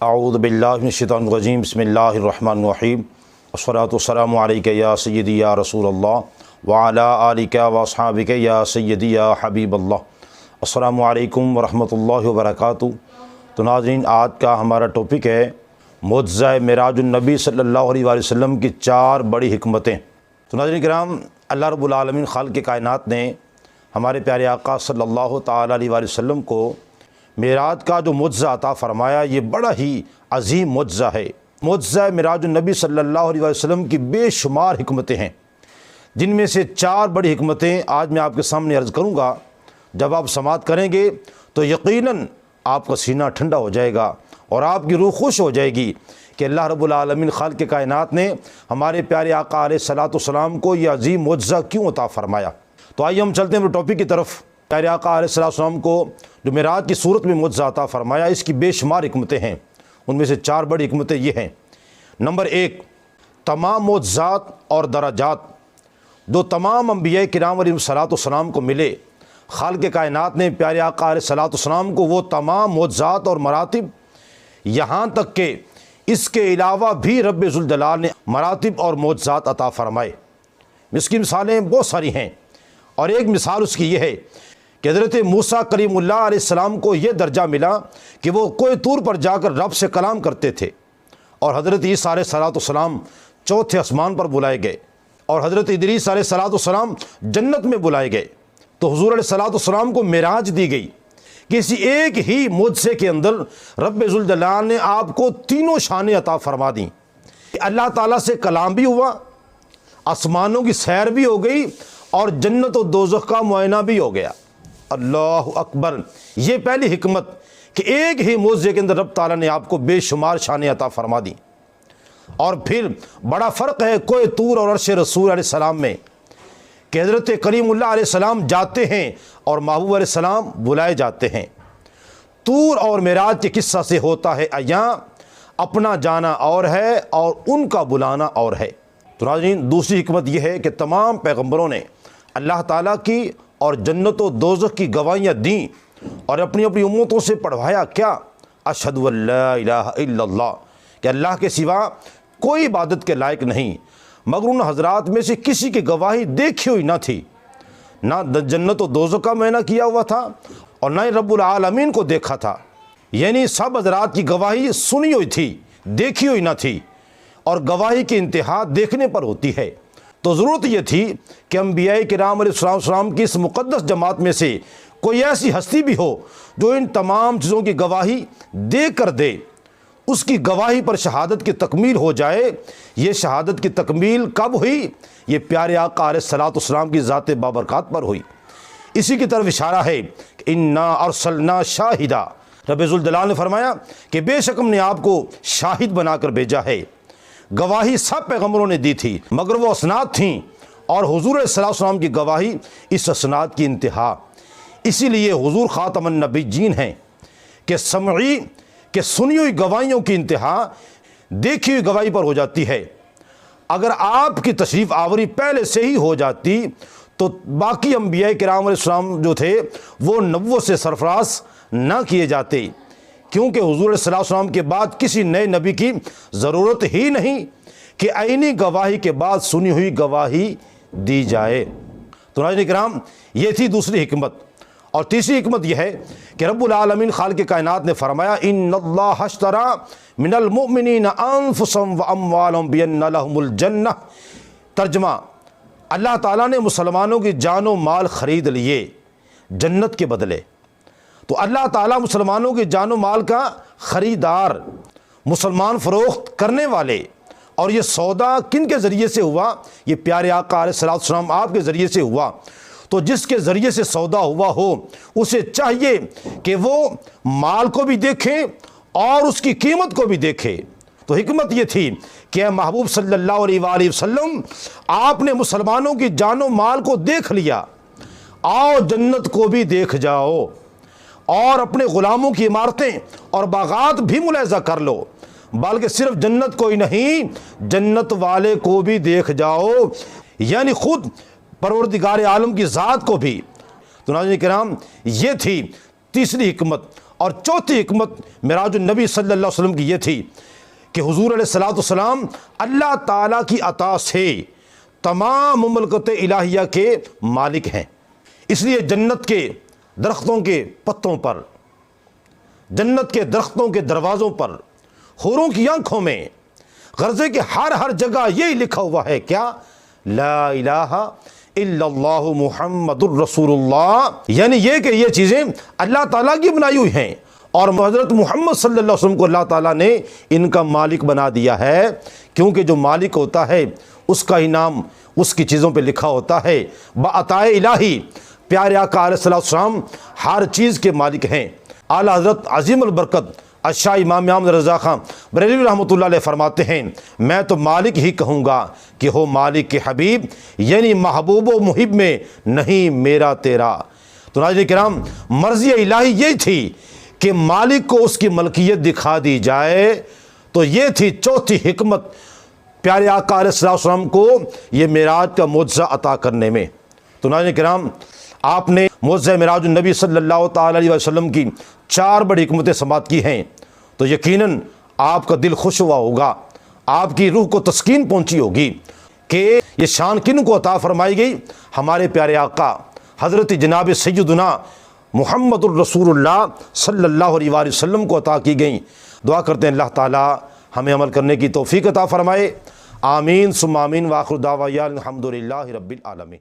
अऊज़ु बिल्लाहि मिनश्शैतानिर्रजीम बिस्मिल्लाहिर्रहमानिर्रहीम अस्सलातु वस्सलामु अलैका या सय्यदी या रसूलल्लाह व अला आलिका व अस्हाबिका या सय्यदी या हबीबल्लाह। अस्सलामु अलैकुम व रहमतुल्लाहि व बरकातुहू। तो नाज़रीन, आज का हमारा टॉपिक है मुअज्ज़ा मिराजुन नबी सल्लल्लाहु अलैहि वसल्लम की 4 बड़ी हिकमतें। तो नाज़रीन किराम, अल्लाह रब्बुल आलमीन खालिक़ कायनात ने हमारे प्यारे आका सल्लल्लाहु ताला अलैहि वसल्लम को मेराज का जो मुअज्ज़ा अता फ़रमाया, ये बड़ा ही अजीम मुअज्ज़ा है। मुअज्ज़ा मिराजुन नबी सल्लल्लाहु अलैहि वसल्लम की बेशुमार हिकमतें हैं, जिनमें से 4 बड़ी हिकमतें आज मैं आपके सामने अर्ज़ करूँगा। जब आप समाअत करेंगे तो यकीनन आपका सीना ठंडा हो जाएगा और आपकी रूह खुश हो जाएगी कि अल्लाह रब्बुल आलमीन खालिक़ कायनात ने हमारे प्यारे आका अलैहिस्सलातु वस्सलाम को यह अजीम मुअज्ज़ा क्यों अता फ़रमाया। तो आइए हम चलते हैं टॉपिक की तरफ। प्यारे आका अलैहिस्सलातु वस्सलाम को जो मेराज की सूरत में मुअज्ज़ा अता फ़रमाया, इसकी बेशुमार हिकमतें हैं। उनमें से 4 बड़ी हिकमतें ये हैं। नंबर 1, तमाम मुअज्ज़ात और दराजात जो तमाम अंबिया किराम अलैहिस्सलातु वस्सलाम को मिले, खालिक़ कायनात ने प्यारे आका अलैहिस्सलातु वस्सलाम को वो तमाम मुअज्ज़ात और मरातिब, यहाँ तक कि इसके अलावा भी रब्बे ज़ुल जलाल ने मरातिब और मुअज्ज़ात अता फ़रमाए। इसकी मिसालें बहुत सारी हैं और एक मिसाल उसकी ये है कि हज़रत मूसा कलीमुल्लाह अलैहिस्सलाम को ये दर्जा मिला कि वो कोई तूर पर जाकर रब से कलाम करते थे, और हज़रत ईसा अलैहिस्सलाम चौथे आसमान पर बुलाए गए, और हज़रत इदरीस अलैहिस्सलाम जन्नत में बुलाए गए। तो हुज़ूर अलैहिस्सलाम को मेराज दी गई। किसी एक ही मुअज्ज़े के अंदर रब्बे ज़ुल जलाल ने आपको तीनों शानें अता फ़रमा दी। अल्लाह ताला से कलाम भी हुआ, आसमानों की सैर भी हो गई, और जन्नत और दोज़ख का मुआयना भी हो गया। अल्लाह अकबर। ये पहली हिकमत कि एक ही मुअज्ज़े के अंदर रब ताला ने आपको बेशुमार शानें अता फ़रमा दी। और फिर बड़ा फ़र्क है कोई तूर और अर्श रसूल अलैहिस्सलाम में कि हज़रत कलीमुल्लाह अलैहिस्सलाम जाते हैं और महबूब अलैहिस्सलाम बुलाए जाते हैं। तूर और मेराज के किस्सा से होता है अय्यां, अपना जाना और है और उनका बुलाना और है। तो नाज़रीन, दूसरी हिकमत यह है कि तमाम पैगम्बरों ने अल्लाह ताला की और जन्नत व दोज़ख की गवाहियाँ दी और अपनी अपनी उम्मतों से पढ़वाया क्या, अशहदु अल्ला इलाहा इल्लल्लाह, कि अल्लाह के सिवा कोई इबादत के लायक नहीं। मगर उन हज़रात में से किसी की गवाही देखी हुई ना थी, ना जन्नत व दोज़ख का मुआयना किया हुआ था और ना ही रब्बुल आलमीन को देखा था। यानी सब हज़रात की गवाही सुनी हुई थी, देखी हुई ना थी, और गवाही की इंतहा देखने पर होती है। तो ज़रूरत यह थी कि अंबिया किराम अलैहिस्सलाम की इस मुक़द्दस जमात में से कोई ऐसी हस्ती भी हो जो इन तमाम चीज़ों की गवाही दे कर दे, उसकी गवाही पर शहादत की तकमील हो जाए। ये शहादत की तकमील कब हुई? ये प्यारे आका अलैहिस्सलातु वस्सलाम की ज़ात बाबरकत पर हुई। इसी की तरफ इशारा है कि इन्ना अरसलना शाहिदा, रब्बे ज़ुल जलाल ने फरमाया कि बेशक हमने आपको शाहिद बनाकर भेजा है। गवाही सब पैगम्बरों ने दी थी, मगर वो असनाद थीं, और हुज़ूर अलैहिस्सलाम की गवाही इस असनाद की इंतहा। इसीलिए हुज़ूर ख़ातमुन नबिय्यीन हैं कि समई कि सुनी हुई गवाहियों की इंतहा देखी हुई गवाही पर हो जाती है। अगर आपकी तशरीफ़ आवरी पहले से ही हो जाती तो बाकी अंबिया किराम अलैहिस्सलाम जो थे वो नबुव्वत से सरफराज ना किए जाते, क्योंकि हुज़ूर अलैहिस्सलाम के बाद किसी नए नबी की ज़रूरत ही नहीं कि आईनी गवाही के बाद सुनी हुई गवाही दी जाए। तो नाज़रीन किराम, ये थी दूसरी हिकमत। और तीसरी हिकमत यह है कि रब्बुल आलमीन खालिक़ कायनात ने फरमाया इन्नल्लाह अश्तरा मिनल मुमिनीना अनफुसहुम व अम्वालहुम बिअन्ना लहुमुल जन्नह। तर्जमा, अल्लाह ताला ने मुसलमानों की जान व माल ख़रीद लिए जन्नत के बदले। तो अल्लाह ताला मुसलमानों की जान व माल का ख़रीदार, मुसलमान फ़रोख्त करने वाले। और ये सौदा किन के ज़रिए से हुआ? ये प्यारे आका अलैहिस्सलाम आपके ज़रिए से हुआ। तो जिसके ज़रिए से सौदा हुआ हो उसे चाहिए कि वो माल को भी देखे और उसकी कीमत को भी देखे। तो हिकमत ये थी कि महबूब सल्लल्लाहु अलैहि वसल्लम, आपने मुसलमानों की जानो माल को देख लिया, आओ जन्नत को भी देख जाओ और अपने ग़ुलामों की इमारतें और बागात भी मुलाहिज़ा कर लो, बल्कि सिर्फ जन्नत को ही नहीं, जन्नत वाले को भी देख जाओ, यानी खुद परवरदिगार आलम की ज़ात को भी। तो नाज़रीन किराम, ये थी तीसरी हिकमत। और चौथी हिकमत मिराजुन नबी सल्लल्लाहु अलैहि वसल्लम की ये थी कि हुजूर अलैहिस्सलातु वस्सलाम अल्लाह ताला की अता से तमाम मुमलकत इलाहिया के मालिक हैं। इसलिए जन्नत के दरख्तों के पत्तों पर, जन्नत के दरख्तों के दरवाज़ों पर, हूरों की आंखों में, गर्ज़े के हर जगह यही लिखा हुआ है क्या? ला इलाहा इल्लल्लाहु मुहम्मदुर रसूलुल्लाह। यानी ये कि ये चीज़ें अल्लाह ताला की बनाई हुई हैं और हज़रत मुहम्मद सल्लल्लाहु अलैहि वसल्लम को अल्लाह ताला ने इनका मालिक बना दिया है, क्योंकि जो मालिक होता है उसका ही नाम उसकी चीज़ों पे लिखा होता है। बाअताए इलाही प्यारे आका अलैहिस्सलाम हर चीज़ के मालिक हैं। आला हज़रत अज़ीम अल बरकत अशाह इमाम अहमद रज़ा खां बरेलवी रहमतुल्लाह अलैह फरमाते हैं, मैं तो मालिक ही कहूँगा कि हो मालिक के हबीब, यानी महबूब व मुहिब में नहीं मेरा तेरा। तो नाज़रीन किराम, मर्ज़ी इलाही यही थी कि मालिक को उसकी मलकियत दिखा दी जाए। तो ये थी चौथी हिकमत प्यारे आका अलैहिस्सलाम को ये मेराज का मुअज्ज़ा अता करने में। तो नाज़रीन किराम, आपने मुअज्ज़ा मिराजुन नबी सल्लल्लाहु ताला अलैहि वसल्लम की 4 बड़ी हिकमतें समाअत की हैं, तो यकीनन आपका दिल खुश हुआ होगा, आपकी रूह को तस्कीन पहुंची होगी कि ये शान किन को अता फरमाई गई? हमारे प्यारे आका हज़रत जनाब सय्यदुना मुहम्मदुर रसूलुल्लाह सल्लल्लाहु अलैहि वसल्लम को अता की गई। दुआ करते हैं अल्लाह ताला हमें अमल करने की तौफीक अता फरमाए। आमीन सुम्मा आमीन। व आखिर दावा अल्हम्दुलिल्लाहि रब्बिल आलमीन।